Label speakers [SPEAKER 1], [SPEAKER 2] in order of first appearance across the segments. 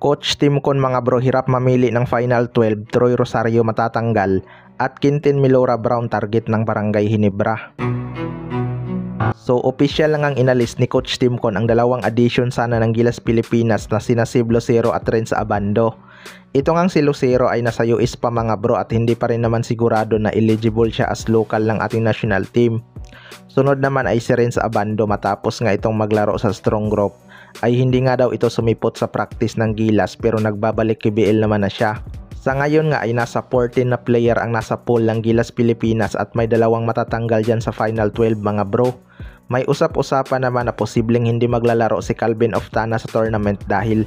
[SPEAKER 1] Coach Tim Con mga bro, hirap mamili ng Final 12, Troy Rosario matatanggal at Quintin Milora Brown target ng Barangay Ginebra. So official lang ang inalis ni Coach Tim Con ang dalawang addition sana ng Gilas Pilipinas na sina Steve Lucero at Renz Abando. Ito ngang si Lucero ay nasa US pa mga bro at hindi pa rin naman sigurado na eligible siya as local ng ating national team. Sunod naman ay si Renz Abando, matapos nga itong maglaro sa Strong Group ay hindi nga daw ito sumipot sa practice ng Gilas pero nagbabalik KBL naman na siya. Sa ngayon nga ay nasa 14 na player ang nasa pool ng Gilas Pilipinas at may dalawang matatanggal dyan sa Final 12 mga bro. May usap-usapan naman na posibleng hindi maglalaro si Calvin Oftana sa tournament dahil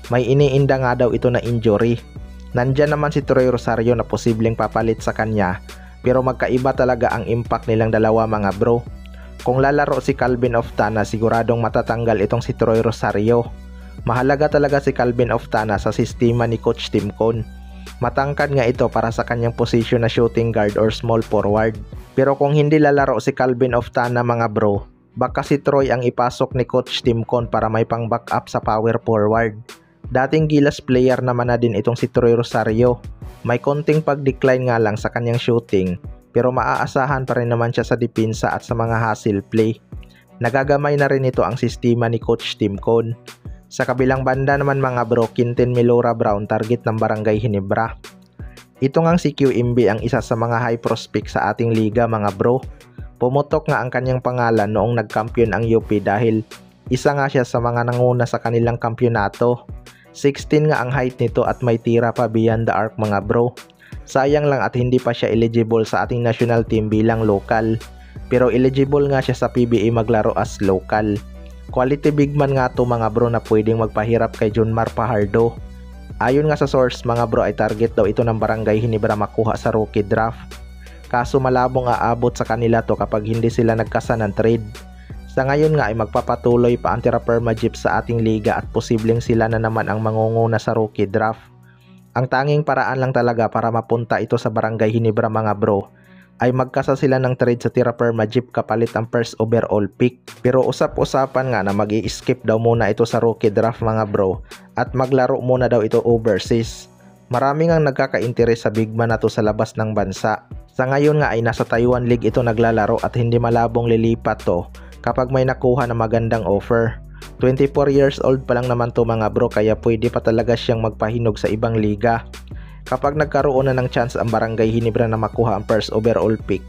[SPEAKER 1] may iniinda nga daw ito na injury. Nandyan naman si Troy Rosario na posibleng papalit sa kanya pero magkaiba talaga ang impact nilang dalawa mga bro. Kung lalaro si Calvin Oftana, siguradong matatanggal itong si Troy Rosario. Mahalaga talaga si Calvin Oftana sa sistema ni Coach Tim Con. Matangkad nga ito para sa kanyang position na shooting guard or small forward. Pero kung hindi lalaro si Calvin Oftana mga bro, baka si Troy ang ipasok ni Coach Tim Con para may pang backup sa power forward. Dating Gilas player naman na din itong si Troy Rosario. May konting pag-decline nga lang sa kanyang shooting, pero maaasahan pa rin naman siya sa depensa at sa mga hustle play. Nagagamay na rin ito ang sistema ni Coach Tim Con. Sa kabilang banda naman mga bro, Quintin Milora Brown target ng Barangay Ginebra. Ito ngang si QMB ang isa sa mga high prospect sa ating liga mga bro. Pumutok nga ang kanyang pangalan noong nagkampiyon ang UP dahil isa nga siya sa mga nanguna sa kanilang kampyonato. 16 nga ang height nito at may tira pa beyond the arc mga bro. Sayang lang at hindi pa siya eligible sa ating national team bilang local. Pero eligible nga siya sa PBA maglaro as local. Quality big man nga to mga bro na pwedeng magpahirap kay Junmar Fajardo. Ayon nga sa source mga bro ay target daw ito ng Barangay Ginebra makuha sa rookie draft. Kaso malabong aabot sa kanila to kapag hindi sila nagkasa ng trade. Sa ngayon nga ay magpapatuloy pa ang Terra Firma Jeep sa ating liga at posibleng sila na naman ang mangunguna sa rookie draft. Ang tanging paraan lang talaga para mapunta ito sa Barangay Ginebra mga bro ay magkasa sila ng trade sa Terra Firma Jeep kapalit ang first overall pick. Pero usap-usapan nga na mag-i-skip daw muna ito sa rookie draft mga bro at maglaro muna daw ito overseas. Maraming ang nagkaka-interes sa big man na to sa labas ng bansa. Sa ngayon nga ay nasa Taiwan League ito naglalaro at hindi malabong lilipat to kapag may nakuha na magandang offer. 24 years old pa lang naman to mga bro kaya pwede pa talaga siyang magpahinog sa ibang liga. Kapag nagkaroon na ng chance ang Barangay Ginebra na makuha ang first overall pick,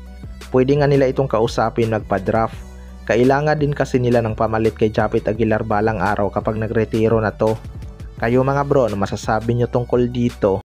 [SPEAKER 1] pwede nga nila itong kausapin magpa-draft. Kailangan din kasi nila ng pamalit kay Japit Aguilar balang araw kapag nagretiro na to. Kayo mga bro, ano masasabi nyo tungkol dito?